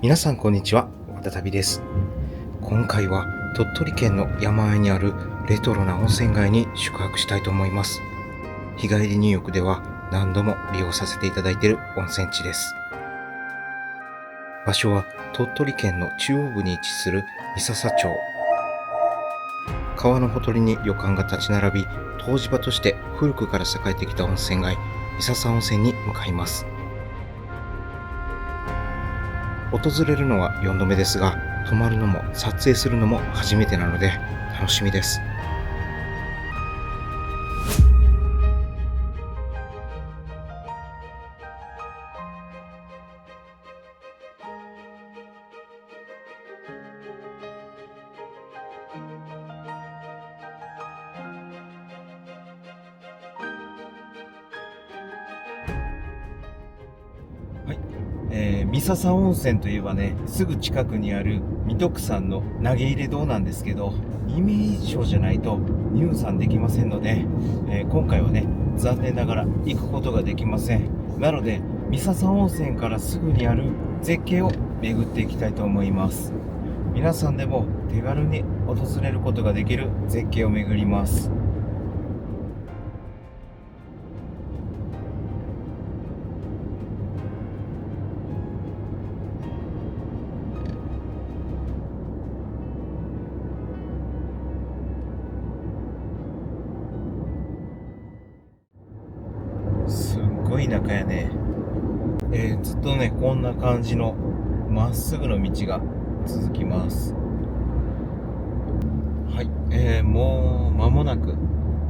皆さんこんにちは、わたたびです。今回は鳥取県の山あいにあるレトロな温泉街に宿泊したいと思います。日帰り入浴では何度も利用させていただいている温泉地です。場所は鳥取県の中央部に位置する三笹町。川のほとりに旅館が立ち並び、湯治場として古くから栄えてきた温泉街、三笹温泉に向かいます。訪れるのは4度目ですが、泊まるのも撮影するのも初めてなので楽しみです。はい、三笹温泉といえばね、すぐ近くにある三徳山の投げ入れ堂なんですけど、2名以上じゃないと入山できませんので、今回はね、残念ながら行くことができません。なので、三笹温泉からすぐにある絶景を巡っていきたいと思います。皆さんでも手軽に訪れることができる絶景を巡ります。すっごい田舎やね。ずっとね、こんな感じのまっすぐの道が続きます。はい、もう間もなく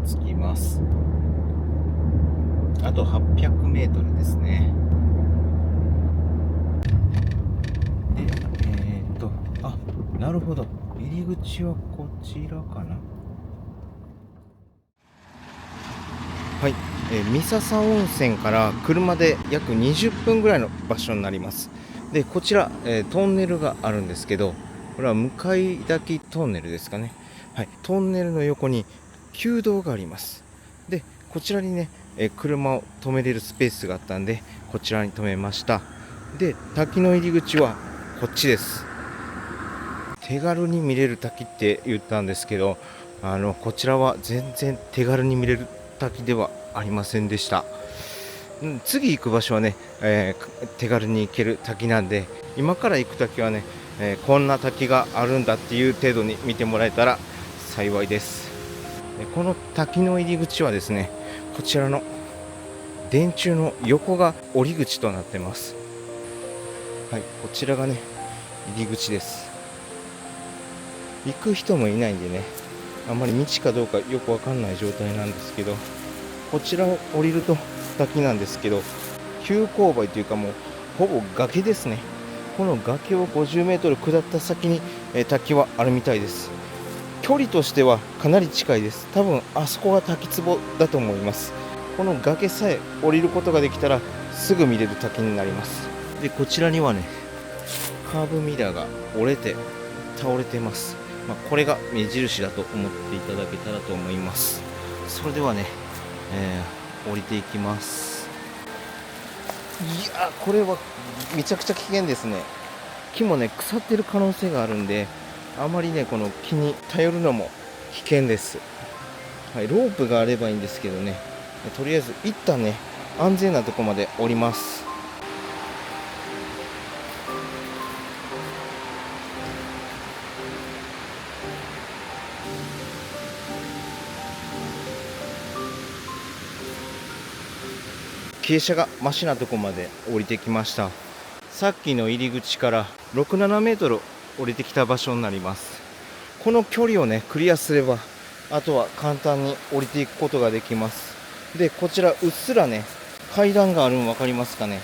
着きます。あと800メートルですね。で、あ、なるほど。入り口はこちらかな。はい、三笹温泉から車で約20分ぐらいの場所になります。で、こちら、トンネルがあるんですけど、これは向滝トンネルですかね。はい、トンネルの横に旧道があります。で、こちらにね、車を止めれるスペースがあったんで、こちらに止めました。で、滝の入り口はこっちです。手軽に見れる滝って言ったんですけど、こちらは全然手軽に見れる滝ではありませんでした。次行く場所はね、手軽に行ける滝なんで、今から行く滝はね、こんな滝があるんだっていう程度に見てもらえたら幸いです。この滝の入り口はですね、こちらの電柱の横が降り口となってます。はい、こちらがね、入り口です。行く人もいないんでね、あんまり道かどうかよくわかんない状態なんですけど、こちらを降りると滝なんですけど、急勾配というかもうほぼ崖ですね。この崖を50メートル下った先に、滝はあるみたいです。距離としてはかなり近いです。多分あそこが滝壺だと思います。この崖さえ降りることができたらすぐ見れる滝になります。で、こちらにはね、カーブミラーが折れて倒れてます。これが目印だと思っていただけたらと思います。それではね、降りていきます。いや、これはめちゃくちゃ危険ですね。木もね、腐ってる可能性があるんで、あまりね、この木に頼るのも危険です。はい、ロープがあればいいんですけどね、とりあえず一旦ね、安全なとこまで降ります。傾斜がマシなとこまで降りてきました。さっきの入り口から6、7メートル降りてきた場所になります。この距離をね、クリアすれば、あとは簡単に降りていくことができます。で、こちらうっすらね、階段があるの分かりますかね。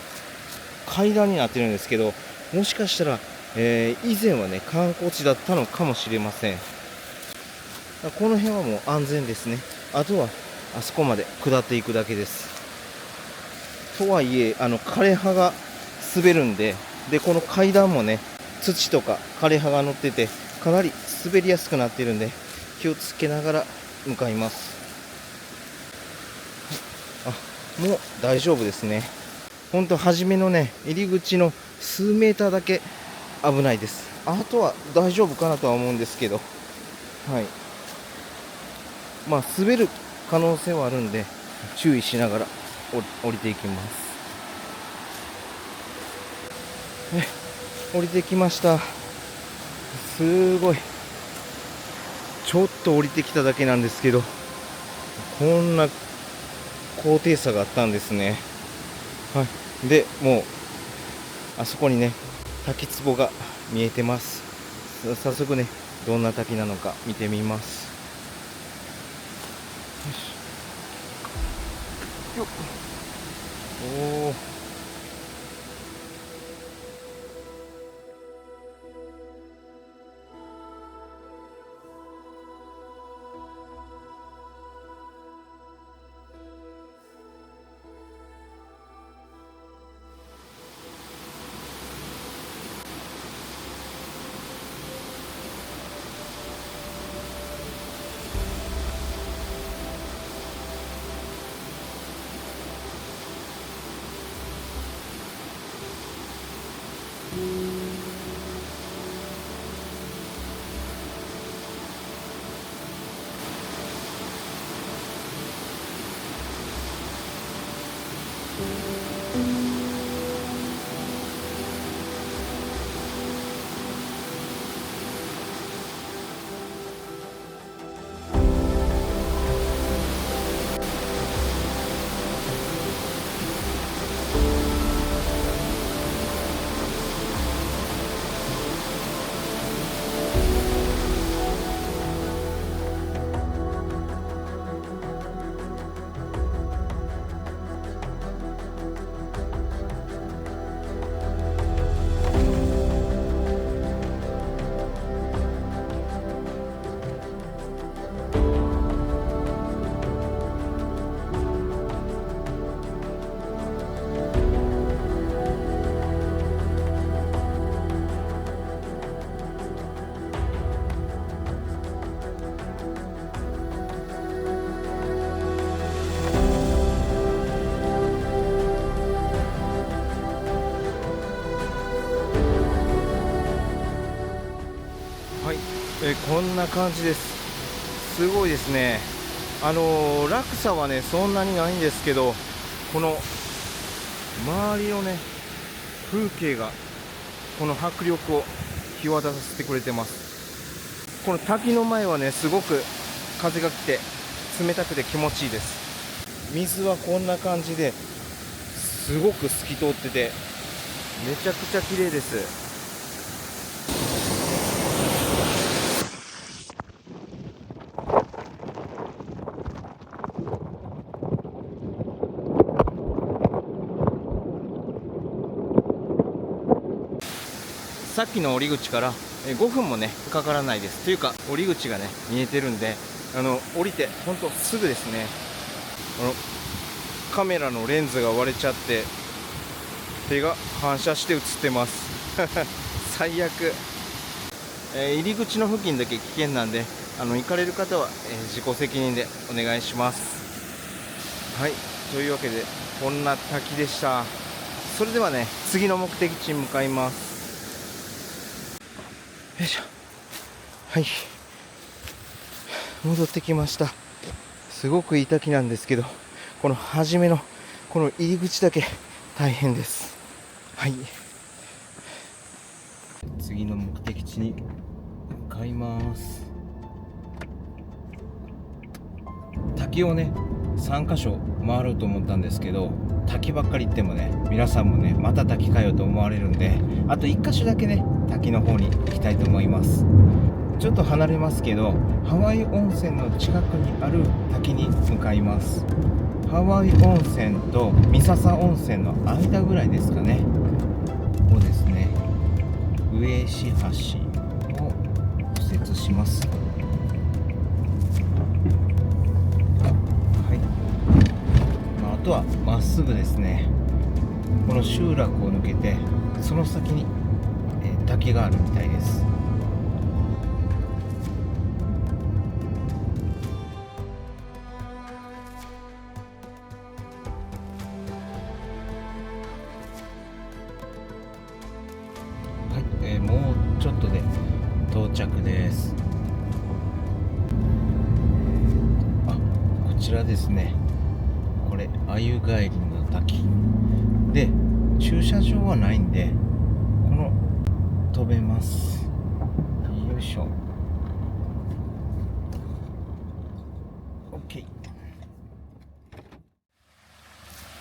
階段になってるんですけど、もしかしたら、以前はね、観光地だったのかもしれません。この辺はもう安全ですね。あとは、あそこまで下っていくだけです。とはいえ、枯葉が滑るんで、で、この階段もね、土とか枯葉が乗ってて、かなり滑りやすくなっているんで、気をつけながら向かいます。もう大丈夫ですね。ほんと初めのね、入り口の数メーターだけ危ないです。あとは大丈夫かなとは思うんですけど、はい。まあ、滑る可能性はあるんで、注意しながら降りていきます。降りてきました。すごい。ちょっと降りてきただけなんですけど、こんな高低差があったんですね。はい。で、もう、あそこにね、滝壺が見えてます。早速ね、どんな滝なのか見てみます。よし。よっ。おー。はい、こんな感じです。すごいですね。落差はねそんなにないんですけど、この周りのね風景がこの迫力を際立たせてくれてます。この滝の前はねすごく風が来て冷たくて気持ちいいです。水はこんな感じですごく透き通っててめちゃくちゃ綺麗です。さっきの降り口から5分もねかからないです。というか降り口がね見えてるんで、降りて本当すぐですね。カメラのレンズが割れちゃって手が反射して映ってます最悪。入り口の付近だけ危険なんで、行かれる方は、自己責任でお願いします。はい、というわけでこんな滝でした。それではね次の目的地に向かいます。よいしょ。はい、戻ってきました。すごくいい滝なんですけど、この初めのこの入り口だけ大変です。はい、次の目的地に向かいます。滝をね3カ所回ろうと思ったんですけど、滝ばっかり行ってもね皆さんもねまた滝かよと思われるんで、あと1カ所だけね滝の方に行きたいと思います。ちょっと離れますけどハワイ温泉の近くにある滝に向かいます。ハワイ温泉と三笹温泉の間ぐらいですかね。ここですね、上石橋を右折します。あとはまっすぐですね。この集落を抜けてその先に、滝があるみたいです。はい、もうちょっとで到着です。あ、こちらですね。これ鮎帰りの滝で、駐車場はないんで、この飛べます。よいしょ。 OK。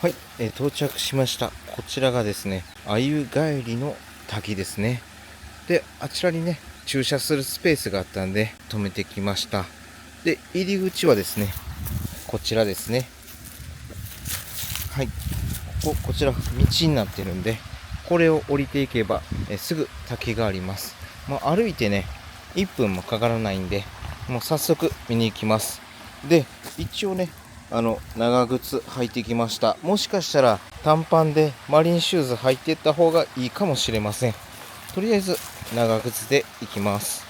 はい、到着しました。こちらがですね、鮎帰りの滝ですね。で、あちらにね、駐車するスペースがあったんで止めてきました。で、入り口はですね、こちらですね。はい、こちら道になってるんで、これを降りていけばすぐ滝があります。歩いてね1分もかからないんで、もう早速見に行きます。で、一応ね、長靴履いてきました。もしかしたら短パンでマリンシューズ履いていった方がいいかもしれません。とりあえず長靴で行きます。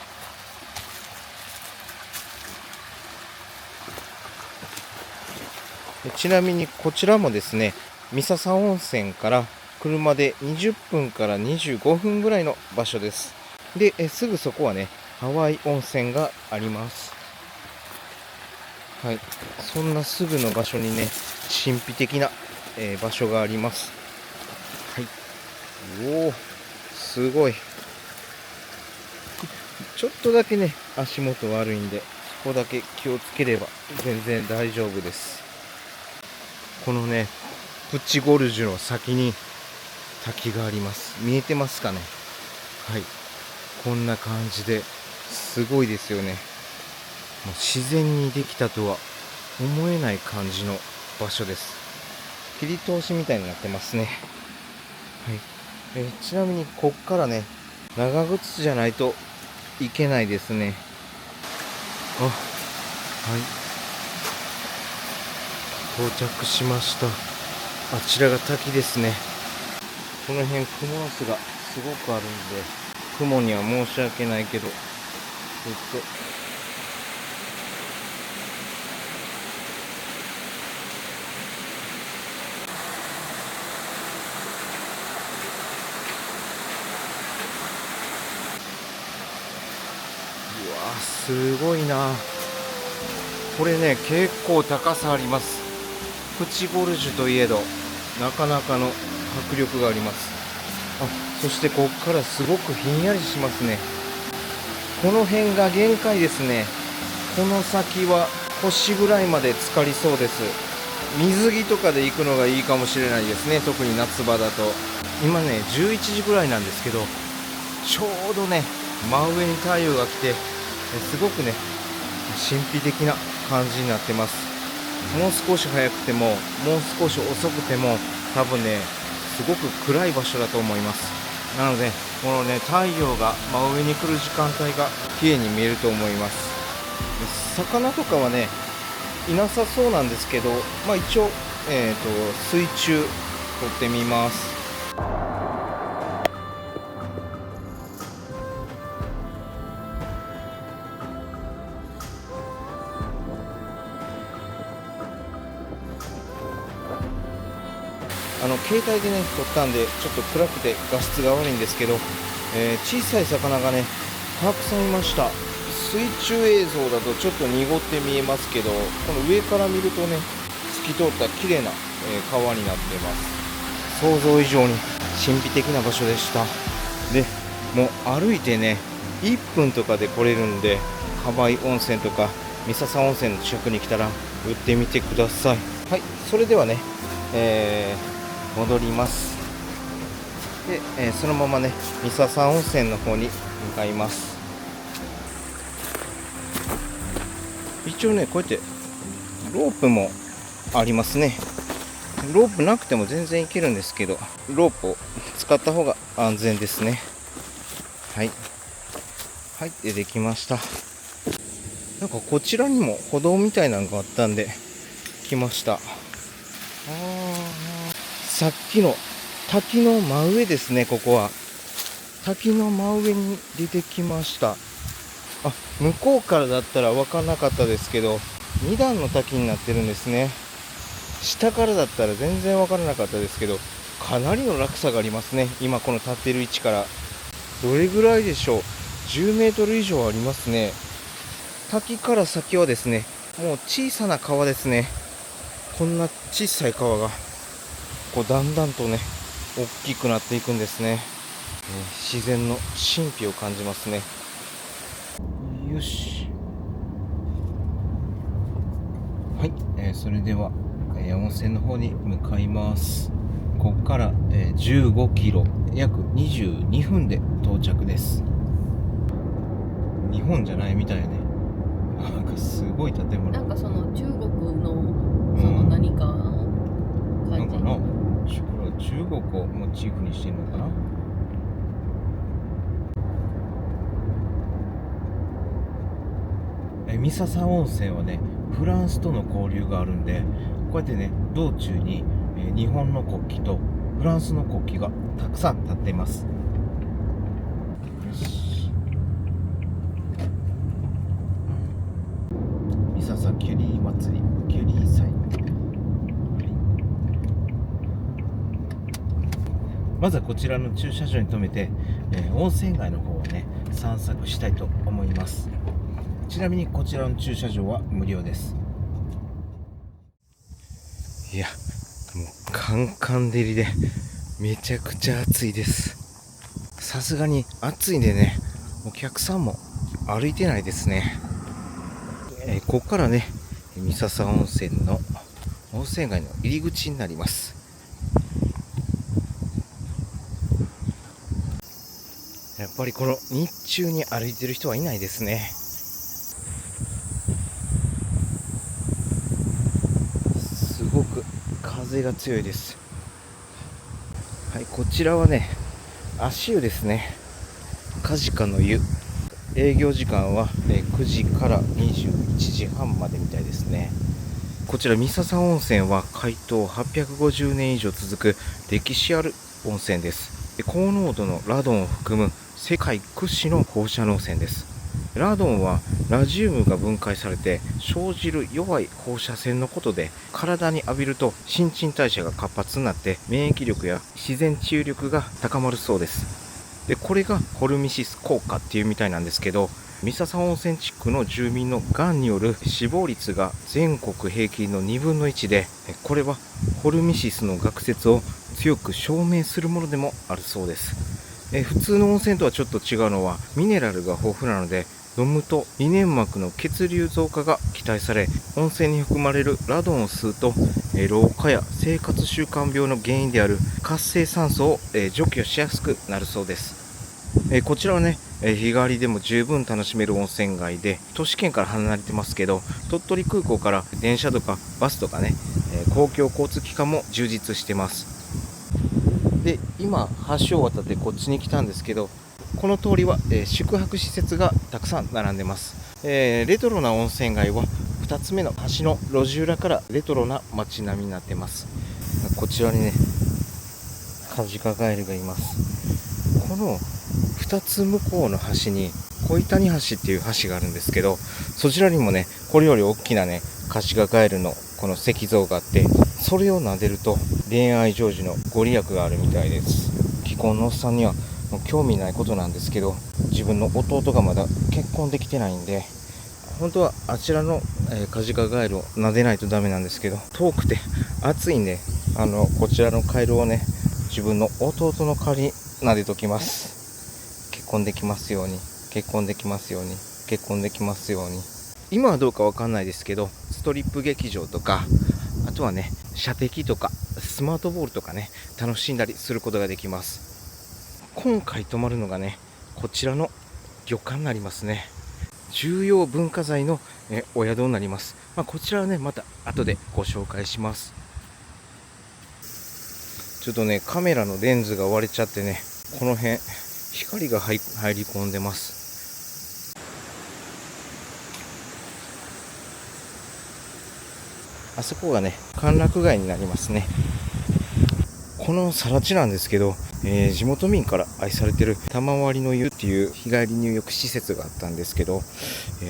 ちなみにこちらもですね、三笹温泉から車で20分から25分ぐらいの場所です。で、すぐそこはね、ハワイ温泉があります。はい、そんなすぐの場所にね、神秘的な、場所があります。はい、おお、すごい。ちょっとだけね、足元悪いんで、そこだけ気をつければ全然大丈夫です。このね、プチゴルジュの先に滝があります。見えてますかね。はい、こんな感じですごいですよね。もう自然にできたとは思えない感じの場所です。切り通しみたいになってますね。はい、ちなみにこっからね、長靴じゃないといけないですね。あ、はい、到着しました。あちらが滝ですね。この辺雲の巣がすごくあるんで、雲には申し訳ないけど、うわすごいな。これね、結構高さあります。プチゴルジュといえどなかなかの迫力があります。あ、そしてここからすごくひんやりしますね。この辺が限界ですね。この先は腰ぐらいまで浸かりそうです。水着とかで行くのがいいかもしれないですね。特に夏場だと。今ね11時ぐらいなんですけど、ちょうどね真上に太陽が来て、すごくね神秘的な感じになってます。もう少し早くてももう少し遅くても多分ねすごく暗い場所だと思います。なのでこのね太陽が真上に来る時間帯が綺麗に見えると思います。魚とかはねいなさそうなんですけど、一応、水中撮ってみます。携帯でね撮ったんでちょっと暗くて画質が悪いんですけど、小さい魚がねたくさんいました。水中映像だとちょっと濁って見えますけど、この上から見るとね透き通った綺麗な、川になっています。想像以上に神秘的な場所でした。でもう歩いてね1分とかで来れるんで、ハワイ温泉とか三笹温泉の近くに来たら打ってみてください。はい、それではね、戻ります。で、そのままね三笹温泉の方に向かいます。一応ねこうやってロープもありますね。ロープなくても全然いけるんですけど、ロープを使った方が安全ですね。はいはい、できました。なんかこちらにも歩道みたいなのがあったんで来ました。さっきの滝の真上ですね。ここは滝の真上に出てきました。向こうからだったら分からなかったですけど、2段の滝になってるんですね。下からだったら全然分からなかったですけど、かなりの落差がありますね。今この立ってる位置から。どれぐらいでしょう。10メートル以上ありますね。滝から先はですね、もう小さな川ですね。こんな小さい川がこうだんだんとね大きくなっていくんですね。自然の神秘を感じますね。よし。はい、それでは、温泉の方に向かいます。ここから、15キロ、約22分で到着です。日本じゃないみたいね。なんかすごい建物。なんかその中国のその何かのなんかな、感じの、これは中国をモチーフにしてるのかな。三笹温泉はね、フランスとの交流があるんで、こうやってね、道中に、日本の国旗とフランスの国旗がたくさん立っています。よし。三笹キュリー祭り、キュリー祭。まずはこちらの駐車場に停めて、温泉街の方をね散策したいと思います。ちなみにこちらの駐車場は無料です。いや、もうカンカン照りでめちゃくちゃ暑いです。さすがに暑いんでね、お客さんも歩いてないですね。ここからね三笹温泉の温泉街の入り口になります。やっぱりこの日中に歩いてる人はいないですね。すごく風が強いです。はい、こちらはね足湯ですね。カジカの湯。営業時間は9時から21時半までみたいですね。こちら三笹温泉は開湯850年以上続く歴史ある温泉です。高濃度のラドンを含む世界屈指の放射能泉です。ラドンはラジウムが分解されて生じる弱い放射線のことで、体に浴びると新陳代謝が活発になって免疫力や自然治癒力が高まるそうです。でこれがホルミシス効果っていうみたいなんですけど、三笹温泉地区の住民のがんによる死亡率が全国平均の2分の1で、これはホルミシスの学説を強く証明するものでもあるそうです。普通の温泉とはちょっと違うのはミネラルが豊富なので、飲むと胃粘膜の血流増加が期待され、温泉に含まれるラドンを吸うと老化や生活習慣病の原因である活性酸素を除去しやすくなるそうです。こちらはね日帰りでも十分楽しめる温泉街で、都市圏から離れてますけど、鳥取空港から電車とかバスとかね、公共交通機関も充実してます。で今橋を渡ってこっちに来たんですけど、この通りは、宿泊施設がたくさん並んでます。レトロな温泉街は2つ目の橋の路地裏からレトロな街並みになってます。こちらにねカジカガエルがいます。この2つ向こうの橋に小谷橋っていう橋があるんですけど、そちらにもねこれより大きなねカジカガエルのこの石像があって、それを撫でると恋愛成就のご利益があるみたいです。既婚のおっさんにはもう興味ないことなんですけど、自分の弟がまだ結婚できてないんで、本当はあちらの、カジカガエルを撫でないとダメなんですけど、遠くて暑いんでこちらのカエルをね自分の弟の代わりに撫でときます。結婚できますように、結婚できますように、結婚できますように。今はどうかわかんないですけど、ストリップ劇場とか、あとはね射的とかスマートボールとかね楽しんだりすることができます。今回泊まるのがねこちらの旅館になりますね。重要文化財のお宿になります。こちらはねまた後でご紹介します。ちょっとねカメラのレンズが割れちゃってね、この辺光が入り込んでます。あそこがね歓楽街になりますね。この更地なんですけど、地元民から愛されてる玉割の湯っていう日帰り入浴施設があったんですけど、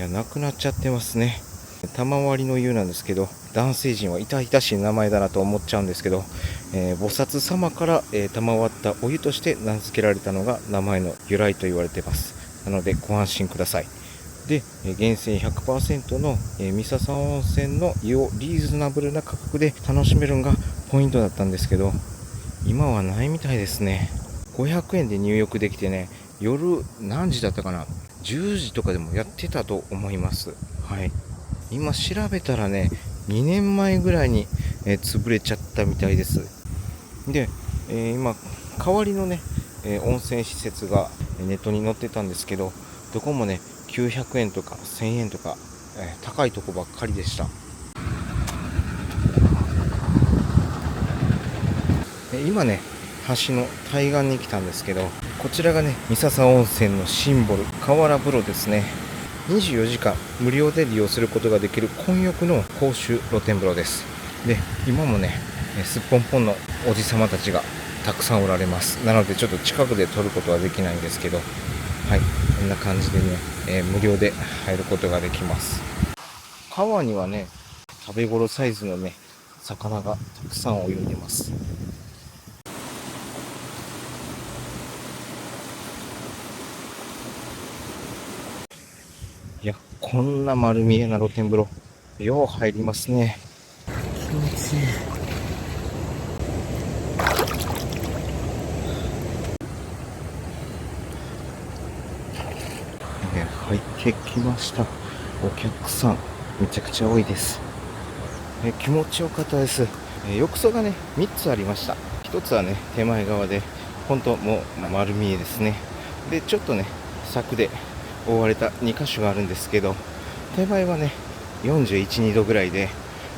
なくなっちゃってますね。玉割りの湯なんですけど、男性陣は痛々しい名前だなと思っちゃうんですけど、菩薩様から、賜ったお湯として名付けられたのが名前の由来と言われています。なのでご安心ください。で、源泉 100% の、三笹温泉の湯をリーズナブルな価格で楽しめるのがポイントだったんですけど、今はないみたいですね。500円で入浴できてね、夜何時だったかな、10時とかでもやってたと思います。はい。今調べたらね、2年前ぐらいに、潰れちゃったみたいです。で、今代わりのね、温泉施設がネットに載ってたんですけど、どこもね900円とか1000円とか、高いとこばっかりでした。今ね、橋の対岸に来たんですけど、こちらがね、三笹温泉のシンボル、河原風呂ですね。24時間無料で利用することができる混浴の公衆露天風呂です。で、今もね、すっぽんぽんのおじさまたちがたくさんおられます。なのでちょっと近くで撮ることはできないんですけど、はい、こんな感じでね、無料で入ることができます。川にはね、食べ頃サイズのね、魚がたくさん泳いでます。いや、こんな丸見えな露天風呂、よう入りますね。気持ちいい。入ってきました。お客さん、めちゃくちゃ多いです。気持ちよかったです。浴槽がね、3つありました。1つはね、手前側で、本当もう丸見えですね。で、ちょっとね、柵で覆われた2箇所があるんですけど、手前はね、41、2度ぐらいで、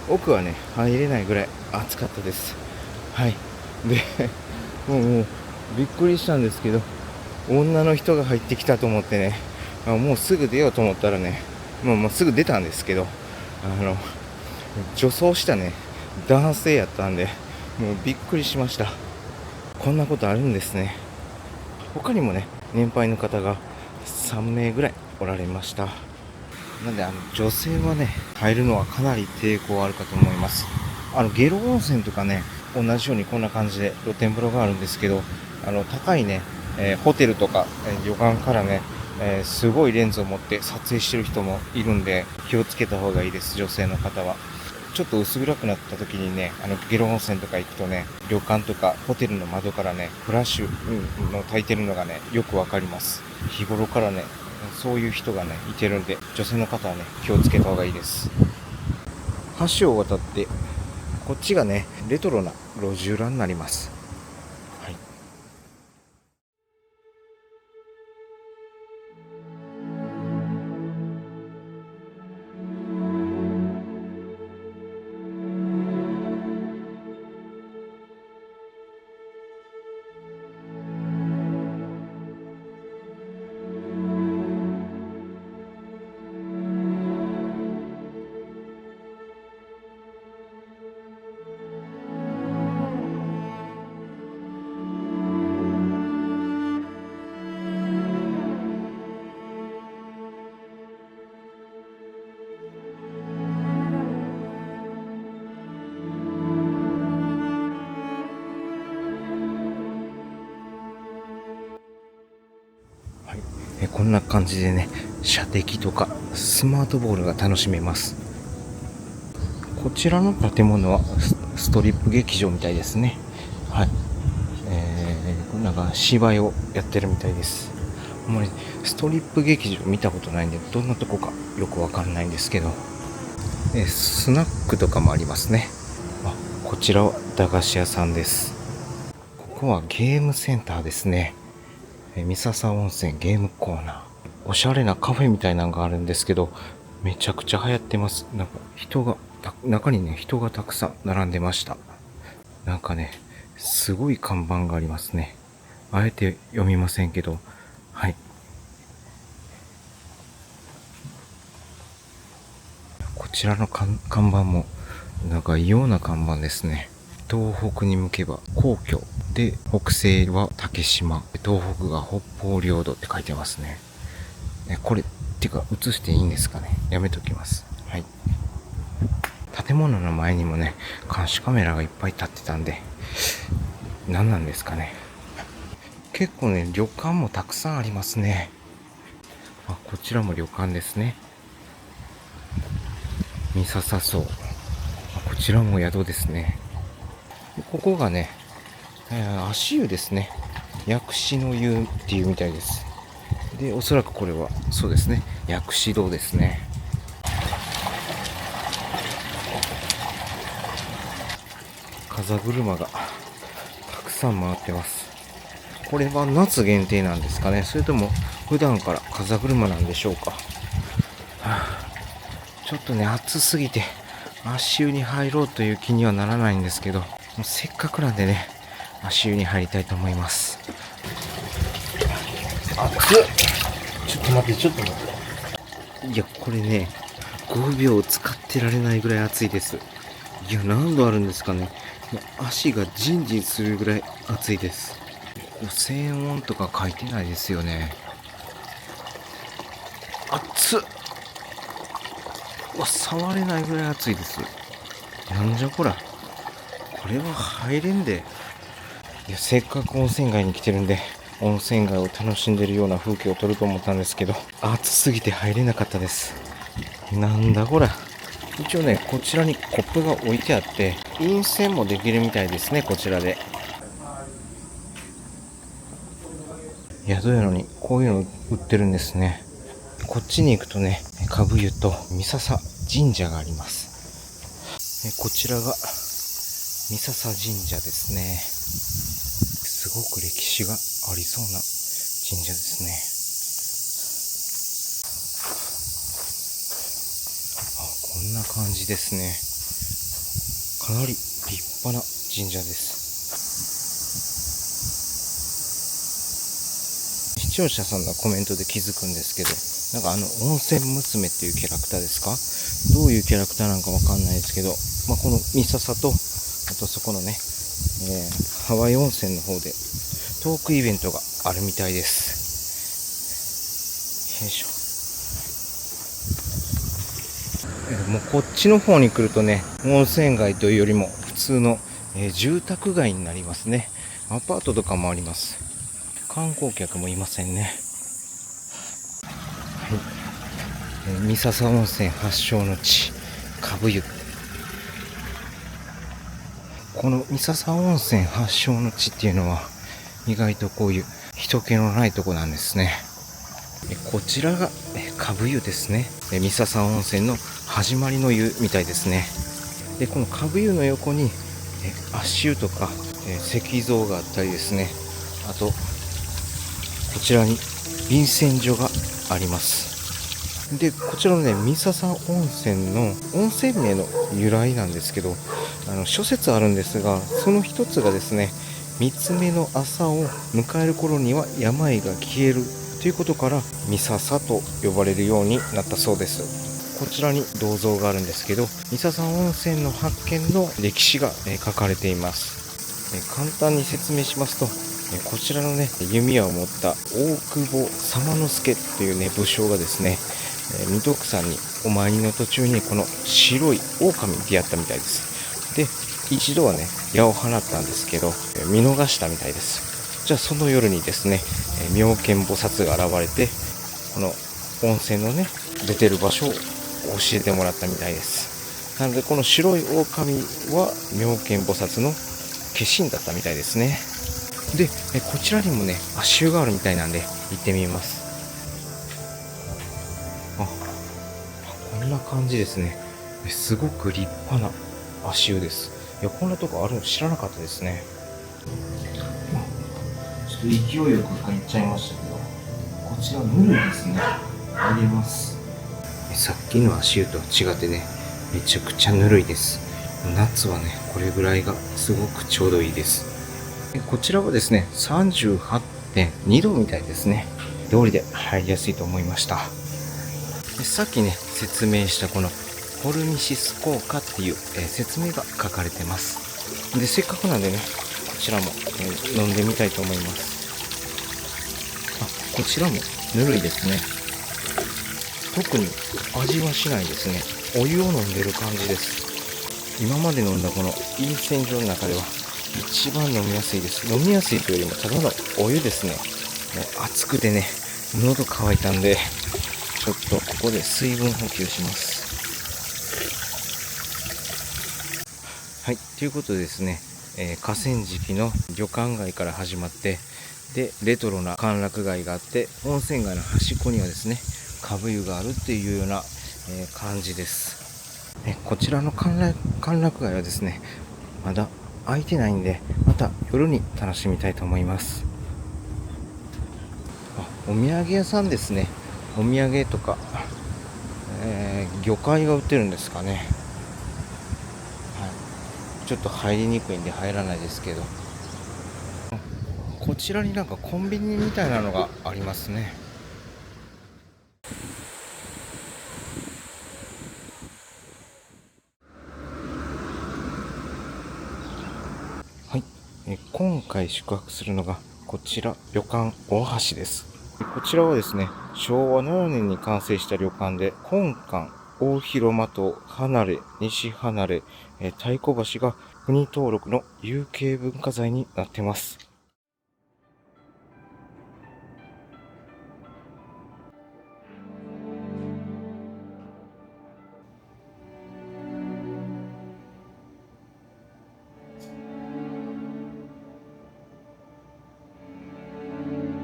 奥はね、入れないぐらい暑かったです。はい。で、もうびっくりしたんですけど、女の人が入ってきたと思ってね、もうすぐ出ようと思ったらね、もうすぐ出たんですけど、女装したね、男性やったんで、もうびっくりしました。こんなことあるんですね。他にもね、年配の方が3名ぐらいおられました。なんで女性はね、入るのはかなり抵抗あるかと思います。下呂温泉とかね、同じようにこんな感じで露天風呂があるんですけど、高いね、ホテルとか、旅館からね、すごいレンズを持って撮影してる人もいるんで、気をつけた方がいいです、女性の方は。ちょっと薄暗くなった時にね、下呂温泉とか行くとね、旅館とかホテルの窓からね、フラッシュの焚いてるのがね、よくわかります。日頃からね、そういう人がね、いてるんで、女性の方はね、気をつけた方がいいです。橋を渡って、こっちがね、レトロな路地裏になります。はい。こんな感じでね、射的とかスマートボールが楽しめます。こちらの建物はストリップ劇場みたいですね。はい。なんか芝居をやってるみたいです。あんまりストリップ劇場見たことないんで、どんなとこかよくわかんないんですけど、スナックとかもありますね。こちらは駄菓子屋さんです。ここはゲームセンターですね。三笹温泉ゲームコーナー。おしゃれなカフェみたいなのがあるんですけど、めちゃくちゃ流行ってます。なんか中にね、人がたくさん並んでました。なんかね、すごい看板がありますね。あえて読みませんけど、はい。こちらの看板も、なんか異様な看板ですね。東北に向けば皇居で、北西は竹島、東北が北方領土って書いてますね。これってか映していいんですかね。やめときます。はい。建物の前にもね、監視カメラがいっぱい立ってたんで、何なんですかね。結構ね、旅館もたくさんありますね。あ、こちらも旅館ですね。三笹荘。こちらも宿ですね。ここがね、足湯ですね。薬師の湯っていうみたいです。で、おそらくこれは、そうですね、薬師堂ですね。風車がたくさん回ってます。これは夏限定なんですかね、それとも普段から風車なんでしょうか。ちょっとね、暑すぎて足湯に入ろうという気にはならないんですけど、もうせっかくなんでね、足湯に入りたいと思います。暑っ。ちょっと待って。いや、これね、5秒使ってられないぐらい暑いです。いや、何度あるんですかね。もう足がジンジンするぐらい暑いです。5000温とか書いてないですよね。暑っ。触れないぐらい暑いです。なんじゃこら。これは入れんで。いや、せっかく温泉街に来てるんで、温泉街を楽しんでるような風景を撮ると思ったんですけど、暑すぎて入れなかったです。なんだこら。一応ね、こちらにコップが置いてあって、飲泉もできるみたいですね、こちらで。宿やのにこういうの売ってるんですね。こっちに行くとね、株湯と三笹神社があります。こちらが三笹神社ですね。すごく歴史がありそうな神社ですね。こんな感じですね。かなり立派な神社です。視聴者さんのコメントで気づくんですけど、なんか温泉娘っていうキャラクターですか、どういうキャラクターなんかわかんないですけど、この三笹と、あとそこのね、ハワイ温泉の方でトークイベントがあるみたいです。よいしょ。もうこっちの方に来るとね、温泉街というよりも普通の、住宅街になりますね。アパートとかもあります。観光客もいませんね。はい、三笹温泉発祥の地、株湯。この三笹温泉発祥の地っていうのは意外とこういう人気のないとこなんですね。こちらが株湯ですね。三笹温泉の始まりの湯みたいですね。で、この株湯の横に足湯とか石像があったりですね、あとこちらに便泉所があります。で、こちらのね、三笹温泉の温泉名の由来なんですけど、諸説あるんですが、その一つがですね、三つ目の朝を迎える頃には病が消えるということから三笹と呼ばれるようになったそうです。こちらに銅像があるんですけど、三笹温泉の発見の歴史が書かれています。簡単に説明しますと、こちらのね、弓矢を持った大久保様之助というね、武将がですね、水戸さんにお参りの途中にこの白い狼に出会ったみたいです。で、一度はね、矢を放ったんですけど、見逃したみたいです。じゃあその夜にですね、妙見菩薩が現れて、この温泉のね、出てる場所を教えてもらったみたいです。なのでこの白い狼は妙見菩薩の化身だったみたいですね。で、こちらにもね、足湯があるみたいなんで行ってみます。こんな感じですね。すごく立派な足湯です。いや、こんなとこあるの知らなかったですね。ちょっと勢いよく入っちゃいましたけど、こちらぬるいですね。入れます。さっきの足湯とは違ってね、めちゃくちゃぬるいです。夏はね、これぐらいがすごくちょうどいいです。こちらはですね、38.2 度みたいですね。道理で入りやすいと思いました。さっきね、説明したこのホルミシス効果っていう、説明が書かれてます。で、せっかくなんでね、こちらも、飲んでみたいと思います。こちらもぬるいですね。特に味はしないですね。お湯を飲んでる感じです。今まで飲んだこのいい洗浄の中では一番飲みやすいです。飲みやすいというよりもただのお湯ですね。もう暑くてね、喉乾いたんで、ちょっとここで水分補給します。はい、ということでですね、河川敷の旅館街から始まって、で、レトロな歓楽街があって、温泉街の端っこにはですね、株湯があるっていうような、感じです。こちらの歓楽街はですね、まだ開いてないんで、また夜に楽しみたいと思います。お土産屋さんですね。お土産とか、魚介が売ってるんですかね。はい、ちょっと入りにくいんで入らないですけど、こちらになんかコンビニみたいなのがありますね。はい、今回宿泊するのがこちら旅館大橋です。こちらはですね、昭和7年に完成した旅館で、本館、大広間棟、離れ、西離れ、太鼓橋が国登録の有形文化財になってます。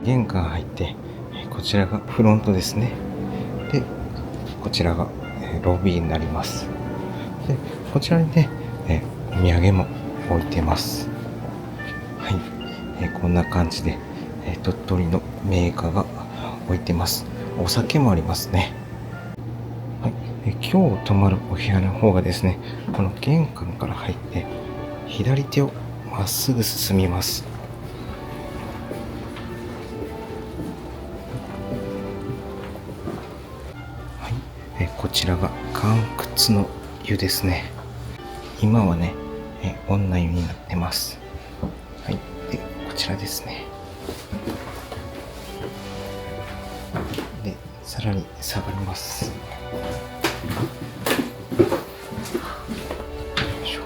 玄関入って、こちらがフロントですね。で、こちらがロビーになります。で、こちらにね、お土産も置いてます。はい、こんな感じで、鳥取の銘菓が置いてます。お酒もありますね。はい、今日泊まるお部屋の方がですね、この玄関から入って左手をまっすぐ進みます。はい、こちらが岩窟の湯ですね。今はね、女湯になってます。はい、でこちらですね。でさらに下がります。よいしょ。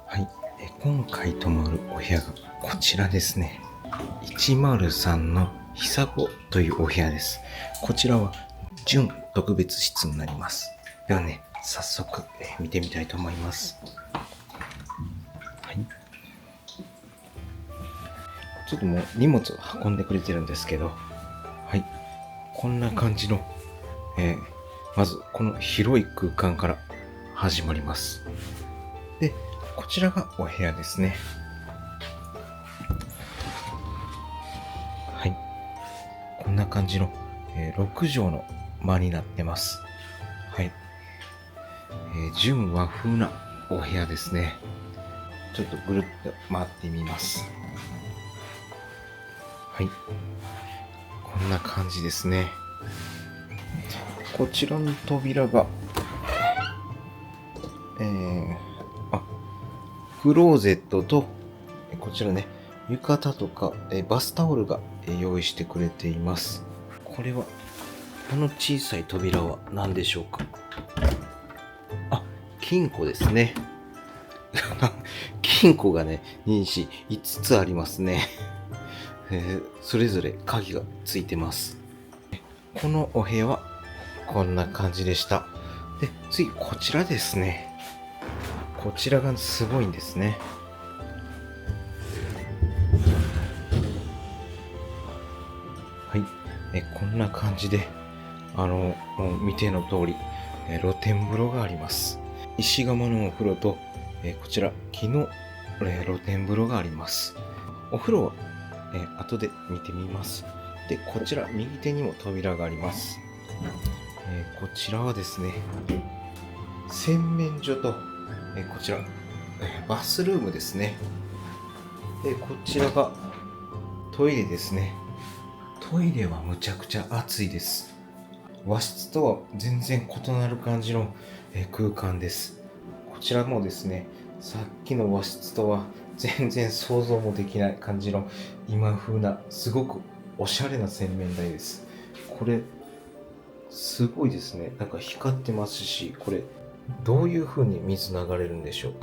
はい、今回泊まるお部屋がこちらですね。103の久子というお部屋です。こちらは準特別室になります。ではね、早速見てみたいと思います。はい。ちょっともう荷物を運んでくれてるんですけど、はい。こんな感じの、まずこの広い空間から始まります。で、こちらがお部屋ですね。はい。こんな感じの、6畳の間になってます。はい。純和風なお部屋ですね。ちょっとぐるっと回ってみます。はい。こんな感じですね。こちらの扉が、クローゼットと、こちらね、浴衣とか、バスタオルが用意してくれています。これは、この小さい扉は何でしょうか。あ、金庫ですね。金庫がね、2、4、5つありますね。それぞれ鍵がついてます。このお部屋はこんな感じでした。で、次、こちらですね。こちらがすごいんですね。はい。こんな感じで、もう見ての通り、露天風呂があります。石窯のお風呂と、こちら、木の、露天風呂があります。お風呂は、後で見てみます。で、こちら、右手にも扉があります。こちらはですね、洗面所と、こちら、バスルームですね。で、こちらがトイレですね。トイレはむちゃくちゃ暑いです。和室とは全然異なる感じの空間です。こちらもですね、さっきの和室とは全然想像もできない感じの今風なすごくおしゃれな洗面台です。これすごいですね。なんか光ってますし、これどういう風に水流れるんでしょう。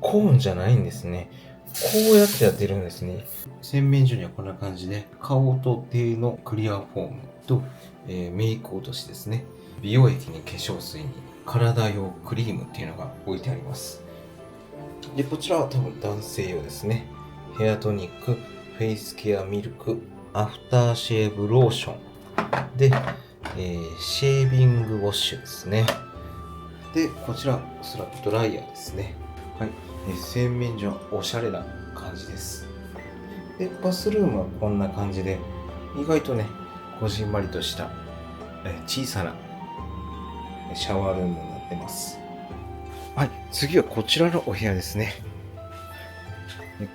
コーンじゃないんですね。こうやってやってるんですね。洗面所にはこんな感じで、顔と手のクリアフォームと、メイク落としですね。美容液に化粧水に体用クリームっていうのが置いてあります。で、こちらは多分男性用ですね。ヘアトニック、フェイスケアミルク、アフターシェーブローション。で、シェービングウォッシュですね。で、こちら、おそらくドライヤーですね。はい。洗面所はおしゃれな感じです。で、バスルームはこんな感じで、意外とね、こじんまりとした、小さなシャワールームになってます。はい。次はこちらのお部屋ですね。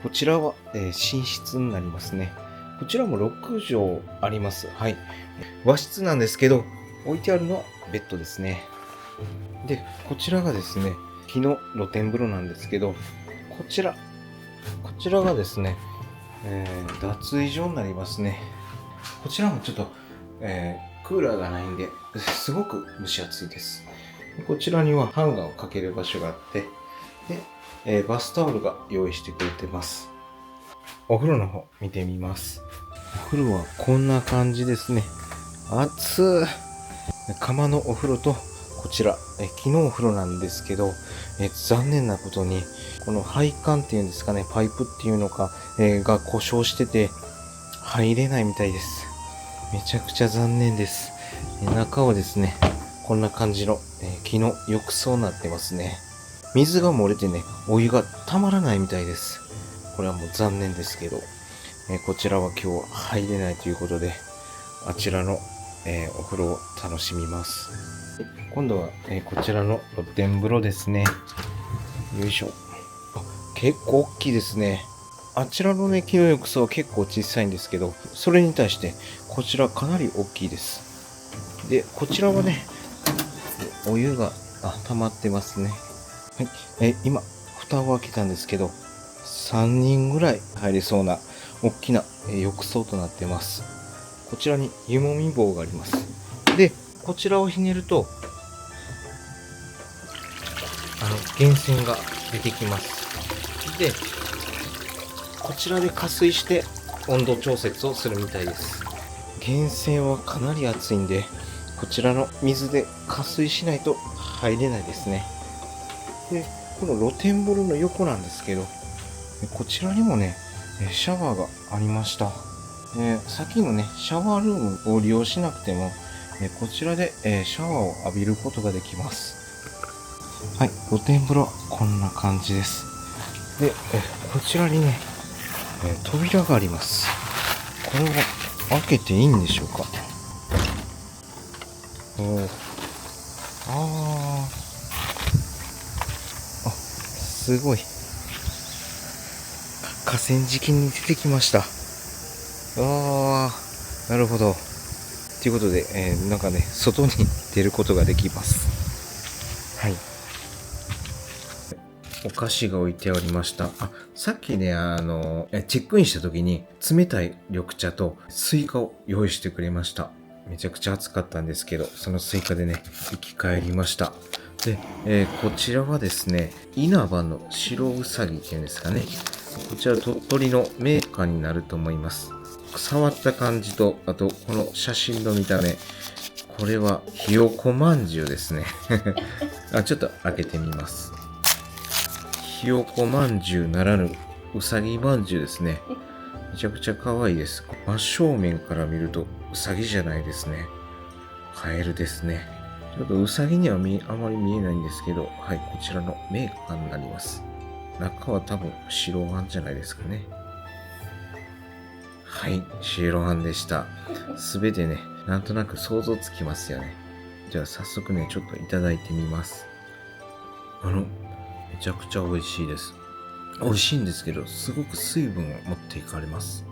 こちらは、寝室になりますね。こちらも6畳あります。はい。和室なんですけど、置いてあるのはベッドですね。で、こちらがですね、木の露天風呂なんですけど、こちらがですね、脱衣所になりますね。こちらもちょっと、クーラーがないんで、すごく蒸し暑いです。こちらにはハンガーをかける場所があって、で、バスタオルが用意してくれてます。お風呂の方見てみます。お風呂はこんな感じですね。暑い。釜のお風呂と、こちら、木のお風呂なんですけど、残念なことに、この配管っていうんですかね、パイプっていうのか、が故障してて、入れないみたいです。めちゃくちゃ残念です。中はですね、こんな感じの、木の浴槽になってますね。水が漏れてね、お湯がたまらないみたいです。これはもう残念ですけど、こちらは今日は入れないということで、あちらの、お風呂を楽しみます。今度は、こちらの露天風呂ですね。よいしょ。結構大きいですね。あちらのね、木の浴槽は結構小さいんですけど、それに対して、こちらかなり大きいです。で、こちらはね、お湯が溜まってますね。はい。今、蓋を開けたんですけど、3人ぐらい入れそうな大きな浴槽となってます。こちらに湯もみ棒があります。で、こちらをひねると、源泉が出てきます。で、こちらで加水して温度調節をするみたいです。源泉はかなり熱いんで、こちらの水で加水しないと入れないですね。で、この露天風呂の横なんですけど、こちらにもね、シャワーがありました。さっきのね、シャワールームを利用しなくても、こちらでシャワーを浴びることができます。はい、露天風呂はこんな感じです。で、こちらにね、扉があります。これは開けていいんでしょうか。すごい。河川敷に出てきました。なるほど。ということで、なんかね、外に出ることができます。はい。お菓子が置いてありました。さっきね、チェックインした時に冷たい緑茶とスイカを用意してくれました。めちゃくちゃ暑かったんですけど、そのスイカでね、生き返りました。で、こちらはですね、稲葉の白うさぎっていうんですかね。こちら鳥取のメーカーになると思います。触った感じと、あとこの写真の見た目、これはひよこまんじゅうですね。ちょっと開けてみます。ひよこまんじゅうならぬうさぎまんじゅうですね。めちゃくちゃ可愛いです。真正面から見るとうさぎじゃないですね。カエルですね。ちょっとうさぎにはあまり見えないんですけど、はい、こちらのメーカーになります。中は多分白あんじゃないですかね。はい、白あんでした。すべてね、なんとなく想像つきますよね。じゃあ早速ね、ちょっといただいてみます。めちゃくちゃ美味しいです。美味しいんですけど、すごく水分を持っていかれます。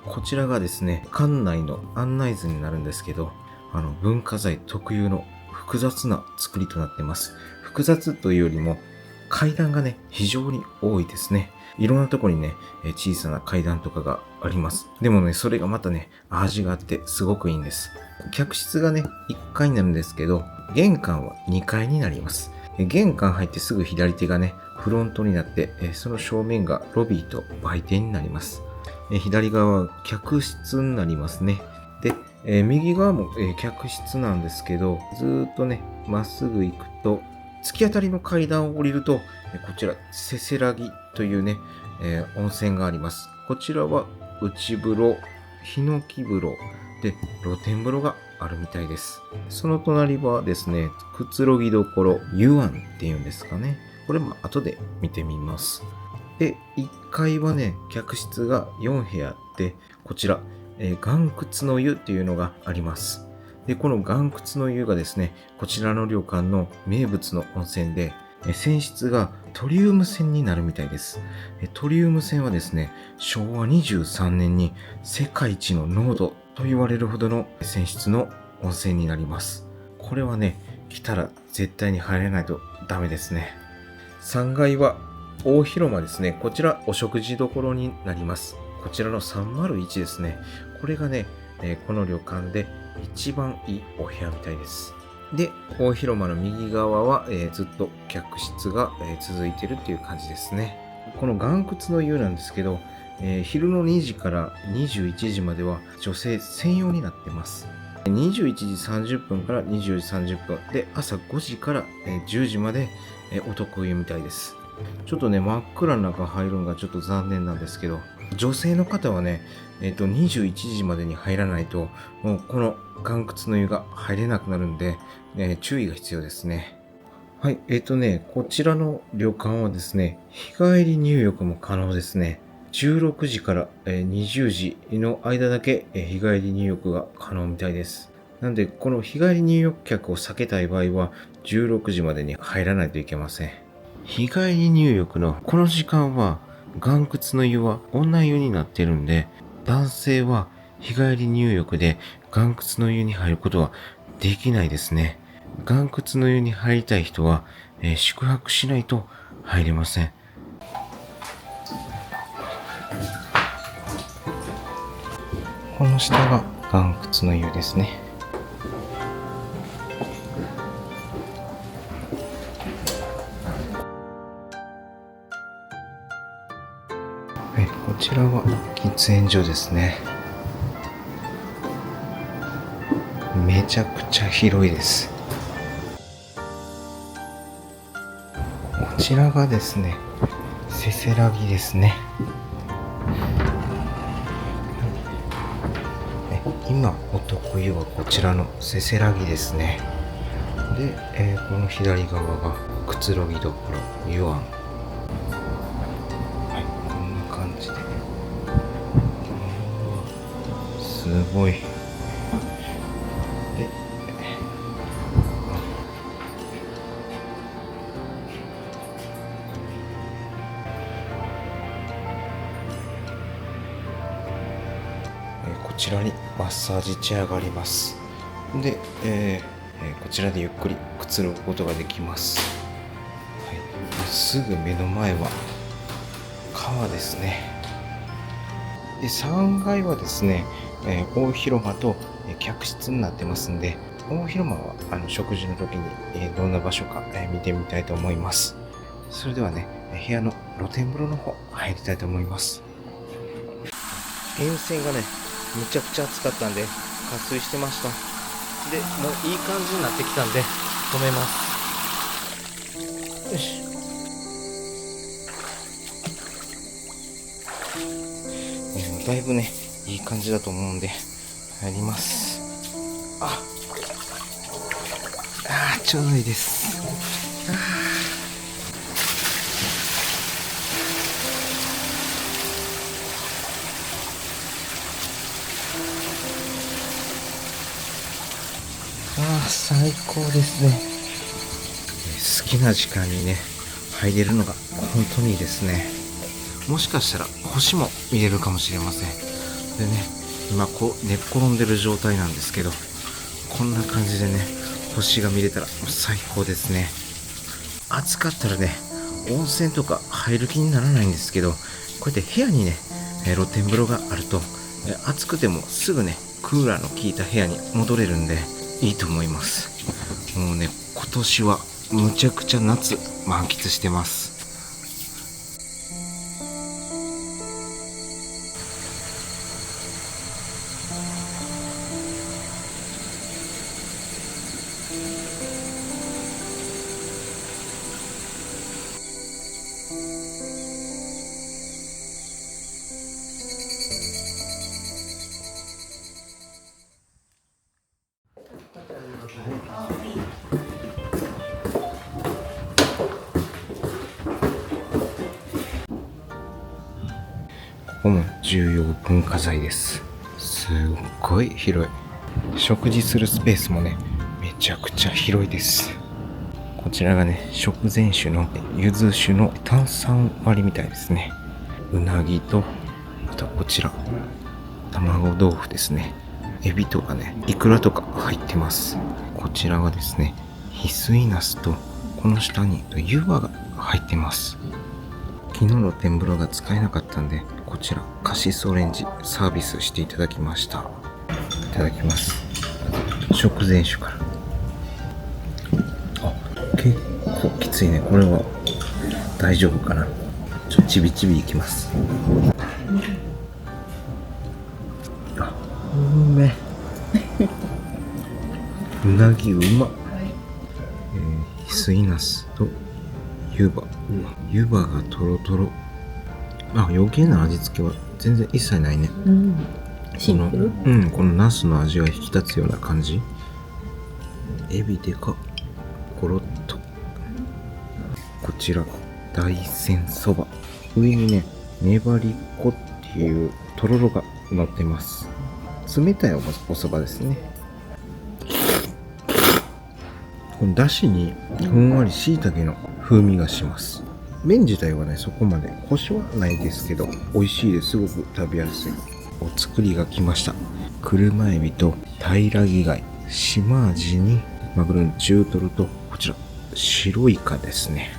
こちらがですね、館内の案内図になるんですけど、文化財特有の複雑な作りとなっています。複雑というよりも、階段がね、非常に多いですね。いろんなとこにね、小さな階段とかがあります。でもね、それがまたね、味があってすごくいいんです。客室がね、1階になるんですけど、玄関は2階になります。玄関入ってすぐ左手がね、フロントになって、その正面がロビーと売店になります。左側は客室になりますね。で、右側も、客室なんですけど、ずーっとね、まっすぐ行くと、突き当たりの階段を降りると、こちら、せせらぎというね、温泉があります。こちらは内風呂、ヒノキ風呂、で、露天風呂があるみたいです。その隣はですね、くつろぎどころ、湯庵っていうんですかね。これも後で見てみます。で、1階はね、客室が4部屋あって、こちら、岩窟の湯っていうのがあります。で、この岩窟の湯がですね、こちらの旅館の名物の温泉で、泉質がトリウム泉になるみたいです。トリウム泉はですね、昭和23年に世界一の濃度と言われるほどの泉質の温泉になります。これはね、来たら絶対に入れないとダメですね。3階は大広間ですね。こちらお食事どころになります。こちらの301ですね。これがね、この旅館で一番いいお部屋みたいです。で、大広間の右側は、ずっと客室が、続いてるっていう感じですね。この岩窟の湯なんですけど、昼の2時から21時までは女性専用になってます。21時30分から20時30分で、朝5時から10時までお得意みたいです。ちょっとね、真っ暗な中入るのがちょっと残念なんですけど、女性の方はね、21時までに入らないと、もうこの岩窟の湯が入れなくなるんで、注意が必要ですね。はい、こちらの旅館はですね、日帰り入浴も可能ですね。16時から20時の間だけ日帰り入浴が可能みたいです。なんで、この日帰り入浴客を避けたい場合は、16時までに入らないといけません。日帰り入浴のこの時間は、岩窟の湯は女湯になってるんで、男性は日帰り入浴で岩窟の湯に入ることはできないですね。岩窟の湯に入りたい人は、宿泊しないと入れません。この下が岩窟の湯ですね。こちらは喫煙所ですね。めちゃくちゃ広いです。こちらがですね、せせらぎですね。今お得意はこちらのせせらぎですね。で、この左側がくつろぎどころ湯庵。こんな感じで。すごい。で、こちらにマッサージチェアがあります。で、こちらでゆっくりくつろぐことができます。すぐ目の前は川ですね。で、3階はですね、大広間と客室になってますんで、大広間は食事の時に、どんな場所か、見てみたいと思います。それではね、部屋の露天風呂の方入りたいと思います。源泉がね、めちゃくちゃ暑かったんで渇水してました。で、もういい感じになってきたんで止めます。よし。だいぶね、いい感じだと思うんで入ります。ちょうどいいです。最高ですね。好きな時間にね、入れるのが本当にいいですね。もしかしたら星も見れるかもしれません。でね、今こう寝っ転んでる状態なんですけど、こんな感じでね、星が見れたらもう最高ですね。暑かったらね、温泉とか入る気にならないんですけど、こうやって部屋にね、露天風呂があると、暑くてもすぐね、クーラーの効いた部屋に戻れるんでいいと思います。もうね、今年はむちゃくちゃ夏満喫してます。ここも重要文化財です。すっごい広い。食事するスペースもね、めちゃくちゃ広いです。こちらがね、食前酒の柚子酒の炭酸割りみたいですね。うなぎと、あとこちら、卵豆腐ですね。エビとかね、イクラとか入ってます。こちらはですね、翡翠ナスと、この下に湯葉が入ってます。昨日露天風呂が使えなかったんで、こちらカシスオレンジサービスしていただきました。いただきます。食前酒から。結構きついね。これは大丈夫かな。ちびちびいきます。うめうなぎうま。翡翠ナスと湯葉。湯葉がトロトロ。余計な味付けは全然一切ないね。シンプル。このナスの味が引き立つような感じ。エビでかコロッと。こちら大山そば。上にね、粘り粉っていうとろろが乗ってます。冷たいお蕎麦ですね。このだしにふんわり椎茸の風味がします。麺自体はね、そこまでコシはないですけど、美味しいです。すごく食べやすい。お作りが来ました。車エビと平木貝、島味にマグロの中トロと、こちら白イカですね。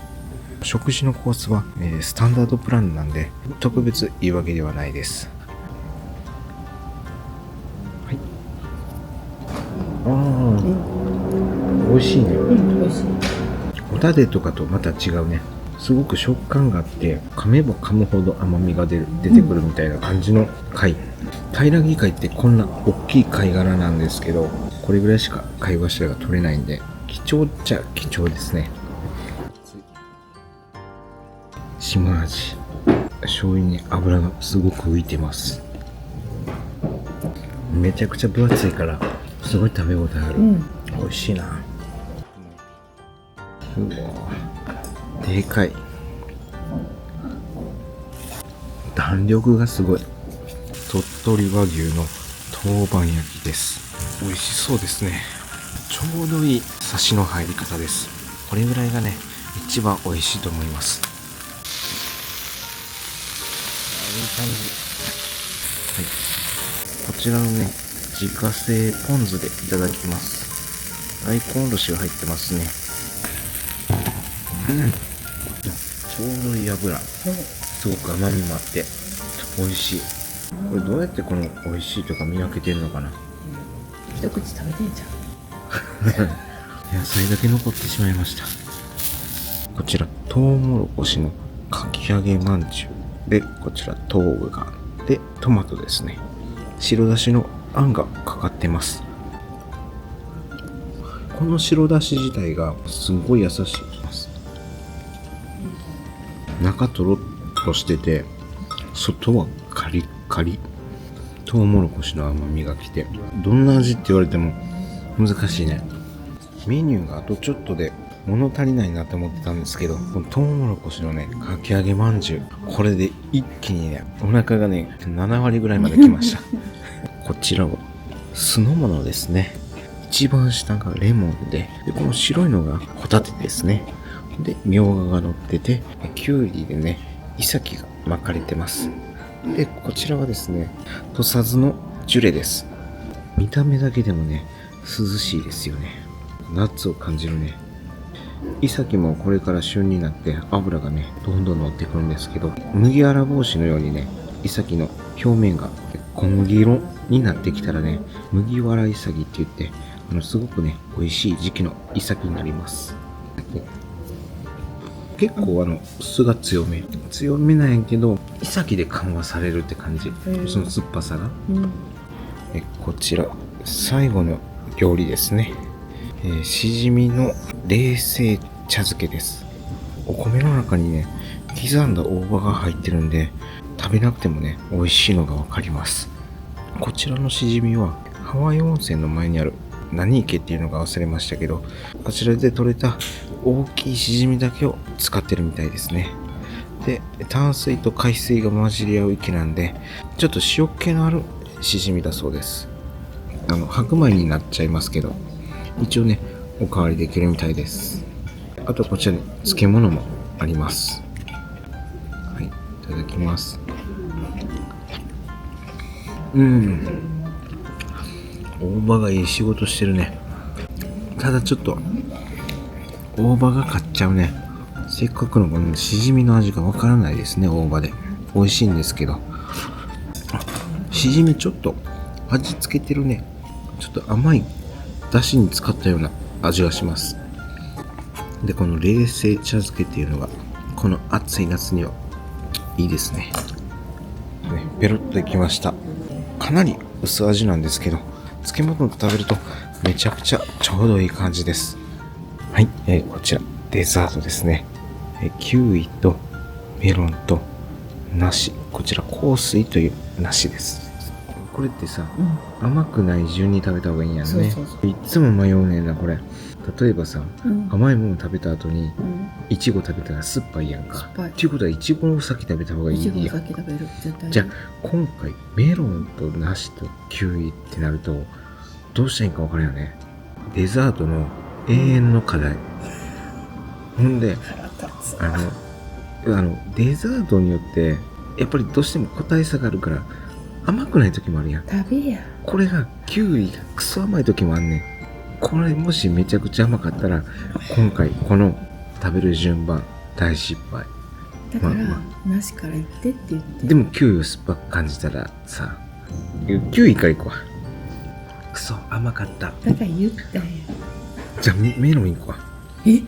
食事のコースは、スタンダードプランなんで、特別いいわけではないです。はい。美味しいね。美味しい。ホタテとかとまた違うね。すごく食感があって、噛めば噛むほど甘みが出てくるみたいな感じの貝。平木貝ってこんな大きい貝殻なんですけど、これぐらいしか貝柱が取れないんで、貴重っちゃ貴重ですね。島味。醤油に油がすごく浮いてます。めちゃくちゃ分厚いから、すごい食べ応えある。美味しいな。うわでかい。弾力がすごい。鳥取和牛の陶板焼きです。美味しそうですね。ちょうどいいサシの入り方です。これぐらいがね、一番美味しいと思います。いい感じ。はい。こちらのね、自家製ポン酢でいただきます。大根おろしが入ってますね。ちょうどいい油。すごく甘みもあって美味しい。これどうやってこの美味しいとか見分けてんのかな。一口食べてんじゃん。野菜だけ残ってしまいました。こちらトウモロコシのかき揚げまんじゅうで、こちら豆腐がでトマトですね。白だしのあんがかかってます。この白だし自体がすごい優しいです。中とろっとしてて、外はカリッカリ。トウモロコシの甘みがきて、どんな味って言われても難しいね。メニューがあとちょっとで物足りないなって思ってたんですけど、このトウモロコシのね、かき揚げまんじゅう、これで一気にね、お腹がね、7割ぐらいまで来ました。こちらは酢の物ですね。一番下がレモンで、この白いのがホタテですね。で、みょうがが乗ってて、きゅうりでね、イサキが巻かれてます。で、こちらはですね、土佐酢のジュレです。見た目だけでもね、涼しいですよね。夏を感じるね。イサキもこれから旬になって脂がねどんどん乗ってくるんですけど、麦わら帽子のようにねイサキの表面が小麦色になってきたらね、麦わらイサギって言ってすごくね美味しい時期のイサキになります。結構酢が強めなんやけど、イサキで緩和されるって感じ、その酸っぱさが。こちら最後の料理ですね。しじみの冷製茶漬けです。お米の中にね刻んだ大葉が入ってるんで、食べなくてもね美味しいのがわかります。こちらのしじみはハワイ温泉の前にある何池っていうのが忘れましたけど、あちらで採れた大きいしじみだけを使ってるみたいですね。で、淡水と海水が混じり合う池なんで、ちょっと塩気のあるしじみだそうです。白米になっちゃいますけど、一応ねおかわりできるみたいです。あとこちらに漬物もあります。はい、いただきます。大葉がいい仕事してるね。ただちょっと大葉が勝っちゃうね。せっかくのこのしじみの味がわからないですね。大葉で美味しいんですけど、しじみちょっと味付けてるね。ちょっと甘いだしに使ったような味がします。で、この冷製茶漬けっていうのがこの暑い夏にはいいですね。ペロッといきました。かなり薄味なんですけど、漬物と食べるとめちゃくちゃちょうどいい感じです。はい、こちらデザートですね。キウイとメロンと梨、こちら香水という梨です。これってさ、甘くない順に食べた方がいいんやね。いつも迷うねんなこれ。例えばさ、甘いもの食べた後にいちご食べたら酸っぱいやんか。っていうことはいちごを先食べた方がいいやん。じゃあ今回メロンと梨とキウイってなるとどうしたらいいか分からんよね。デザートの永遠の課題。ほんでデザートによってやっぱりどうしても個体差があるから甘くない時もあるやん。食べや。これがキウイがクソ甘い時もあんねん。これもしめちゃくちゃ甘かったら今回この食べる順番大失敗。だから、梨から言ってって言って。でもキウイを酸っぱく感じたらさ、キウイからいこう。クソ甘かった。だから言ったんや。じゃあメロンいこう。い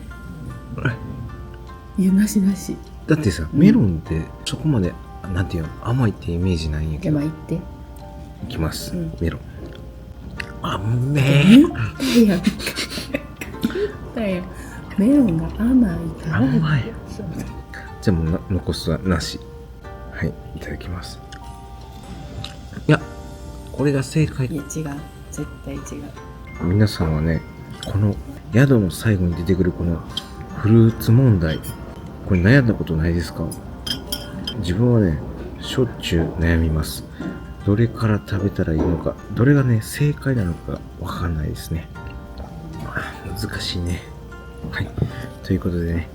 や、梨。だってさ、メロンってそこまでなんていうの甘いってイメージないんやけど。言って。いきます、メロン。言ったよ。メロンが甘いから。甘い。じゃあもう残すはなし。はい、いただきます。いや、これが正解。いや違う、絶対違う。皆さんはね、この宿の最後に出てくるこのフルーツ問題、これ悩んだことないですか？自分はね、しょっちゅう悩みます。どれから食べたらいいのか、どれがね正解なのかわかんないですね。難しいね。はい、ということでね、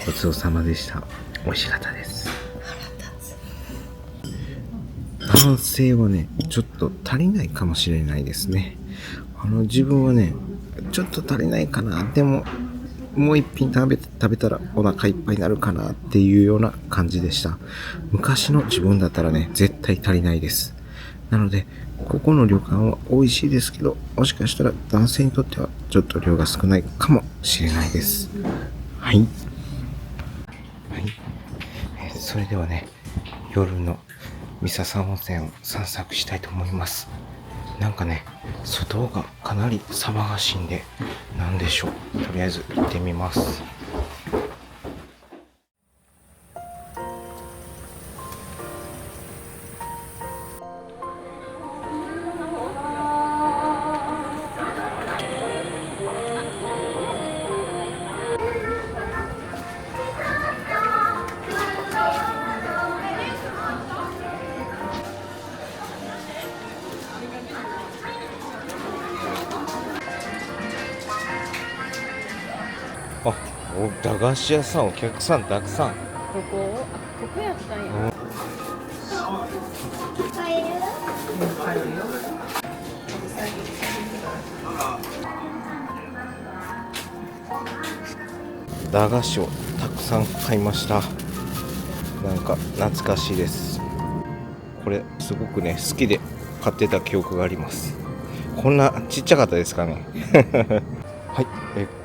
ごちそうさまでした。美味しかったです。男性はねちょっと足りないかもしれないですね。自分はねちょっと足りないかな、でももう一品食べたらお腹いっぱいになるかなっていうような感じでした。昔の自分だったらね絶対足りないです。なのでここの旅館は美味しいですけど、もしかしたら男性にとってはちょっと量が少ないかもしれないです。はい、それではね、夜の三笹温泉を散策したいと思います。なんかね、外がかなり騒がしいんで、なんでしょう。とりあえず行ってみます。あ、駄菓子屋さん、お客さんたくさん。ここやったんや。買えるよ。駄菓子をたくさん買いました。なんか懐かしいです。これすごくね好きで買ってた記憶があります。こんなちっちゃかったですかねはい、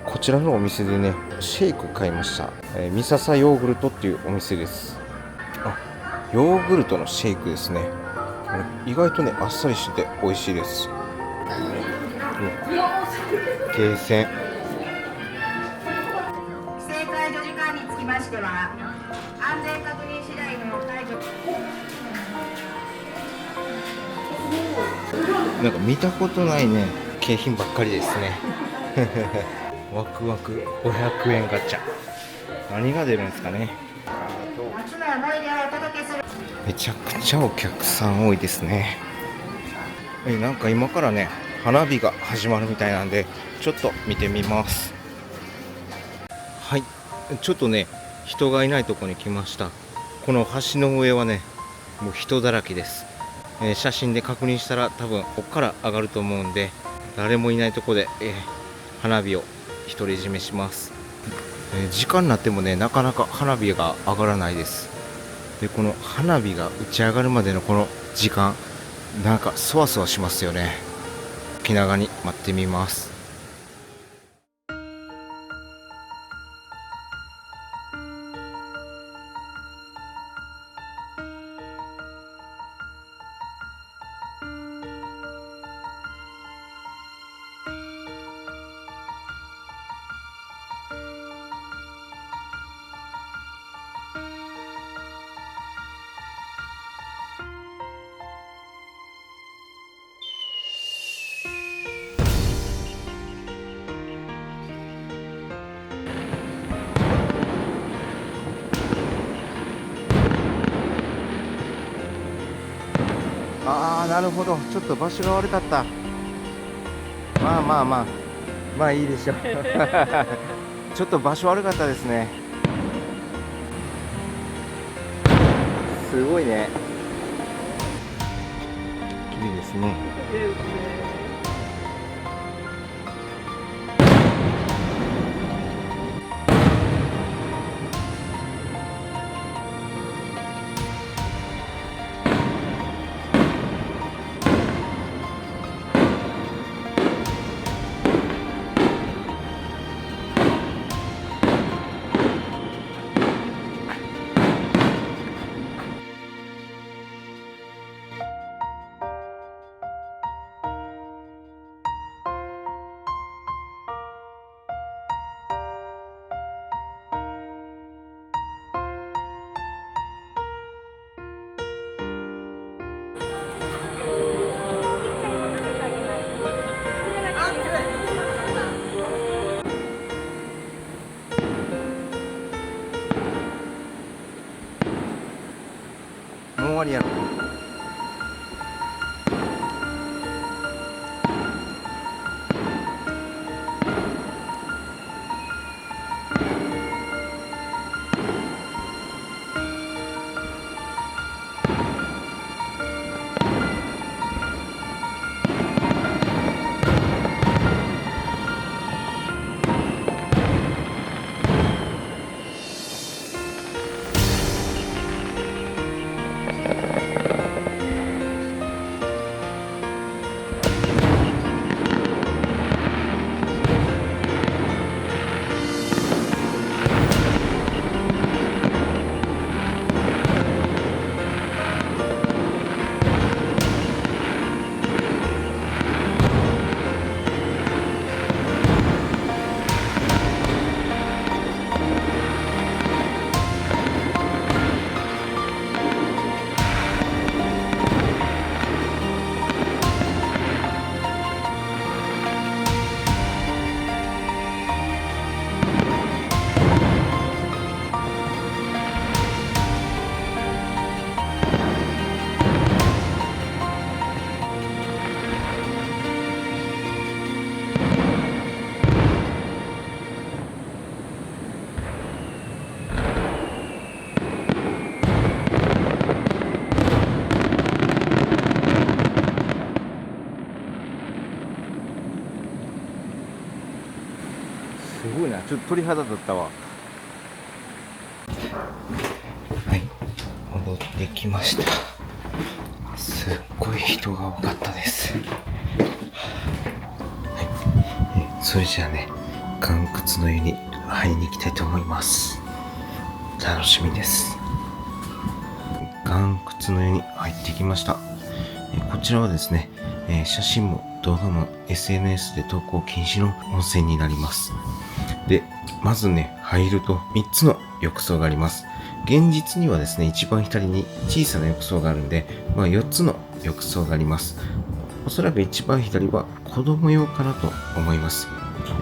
こちらのお店でねシェイク買いました。ミササヨーグルトっていうお店です。あ、ヨーグルトのシェイクですね。これ意外とねあっさりしてて美味しいです。ゲーセン。規制解除時間につきましては安全確認次第の解除。なんか見たことないね景品ばっかりですねワクワク500円ガチャ、何が出るんですかね。夏の思い出をお届けする。めちゃくちゃお客さん多いですね。なんか今からね花火が始まるみたいなんでちょっと見てみます。はい、ちょっとね人がいないところに来ました。この橋の上はねもう人だらけです。写真で確認したら多分ここから上がると思うんで、誰もいないところで、花火を独り占めします。時間になってもねなかなか花火が上がらないです。でこの花火が打ち上がるまでのこの時間、なんかそわそわしますよね。気長に待ってみます。なるほど、ちょっと場所が悪かった。まあいいでしょうちょっと場所悪かったですね。すごいね、いいですね。もう終わりやろ。すごいな、ちょっと鳥肌立ったわ。はい、戻ってきました。すっごい人が多かったです。はい、それじゃあね、岩窟の湯に入りに行きたいと思います。楽しみです。岩窟の湯に入ってきました。こちらはですね、写真も動画も SNS で投稿禁止の温泉になります。で、まずね、入ると3つの浴槽があります。現実にはですね、一番左に小さな浴槽があるんで、4つの浴槽があります。おそらく一番左は子供用かなと思います。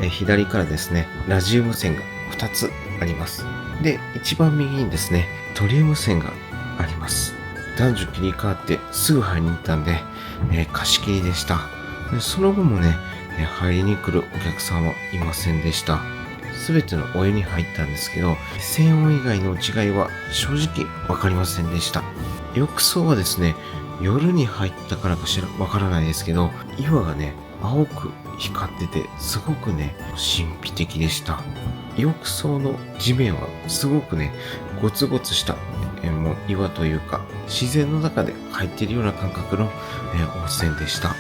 左からですね、ラジウム線が2つあります。で、一番右にですね、トリウム線があります。男女切り替わってすぐ入りに行ったんで、貸し切りでした。でその後もね、入りに来るお客さんはいませんでした。すべてのお湯に入ったんですけど、泉温以外の違いは正直わかりませんでした。浴槽はですね、夜に入ったからかわからないですけど、岩がね、青く光ってて、すごくね、神秘的でした。浴槽の地面はすごくね、ゴツゴツした、もう岩というか、自然の中で入っているような感覚の、温泉でした。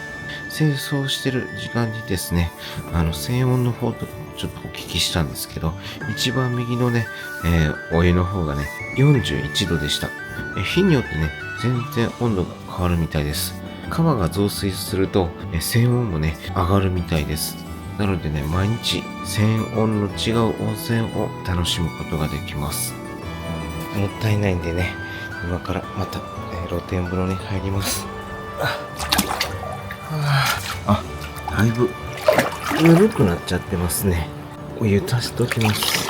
清掃してる時間にですね、泉温の方とちょっとお聞きしたんですけど、一番右のね、お湯の方がね、41度でした。日によってね、全然温度が変わるみたいです。川が増水すると、泉温もね、上がるみたいです。なのでね、毎日泉温の違う温泉を楽しむことができます。もったいないんでね、今からまた、露天風呂に入ります。だいぶぬるくなっちゃってますね。お湯足しときます。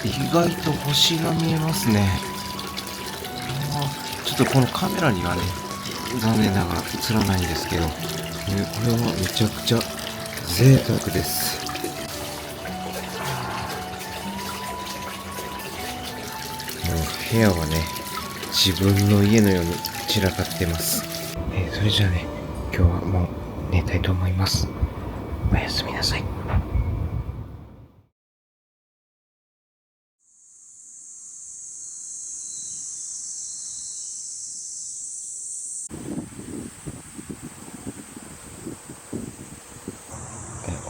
意外と星が見えますね。ちょっとこのカメラにはね、残念ながら映らないんですけど、これはめちゃくちゃ贅沢です。もう部屋はね、自分の家のように散らかってます。それじゃあね、今日はもう寝たいと思います。おやすみなさい。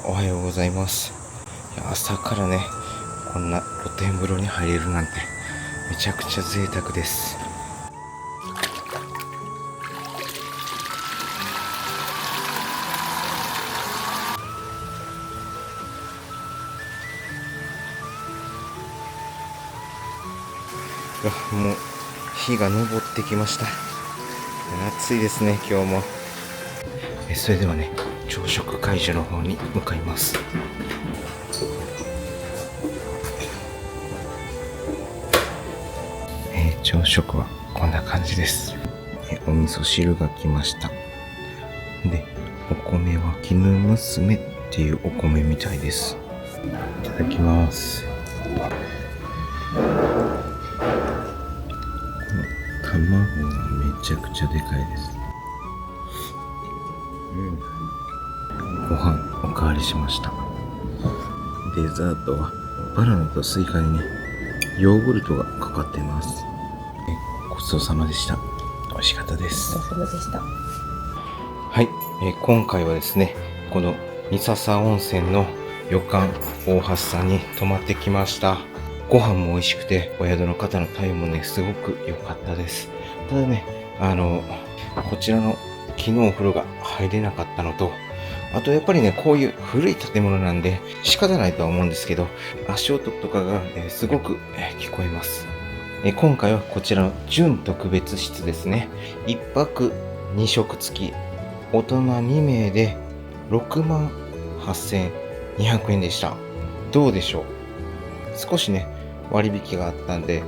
おはようございます。朝からね、こんな露天風呂に入れるなんてめちゃくちゃ贅沢です。もう日が昇ってきました。暑いですね、今日も。それではね、朝食会場の方に向かいます。朝食はこんな感じです。お味噌汁が来ました。で、お米は絹娘っていうお米みたいです。いただきます。卵がめちゃくちゃでかいです。ご飯おかわりしました。デザートはバナナとスイカにね、ヨーグルトがかかっています。ごちそうさまでした。美味しかったです。お疲れ様でした。はい、今回はですね、この三笹温泉の旅館大橋さんに泊まってきました。ご飯も美味しくて、お宿の方の対応もね、すごく良かったです。ただね、こちらの木のお風呂が入れなかったのと、あとやっぱりね、こういう古い建物なんで仕方ないとは思うんですけど、足音とかが、すごく、聞こえます。今回はこちらの準特別室ですね。1泊2食付き、大人2名で68,200円でした。どうでしょう？少しね、割引があったんで、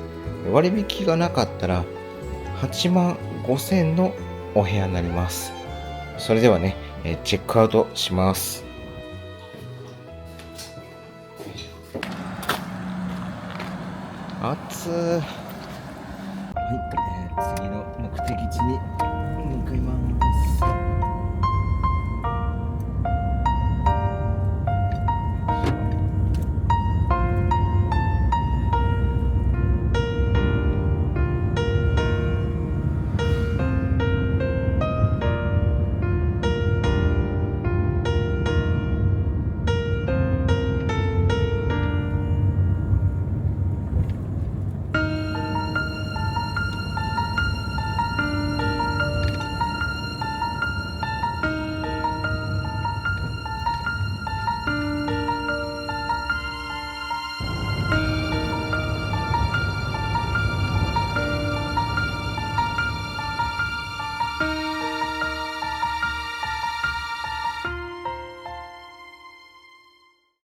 割引がなかったら85,000のお部屋になります。それではね、チェックアウトします。暑い。はい、次の目的地に向かいます。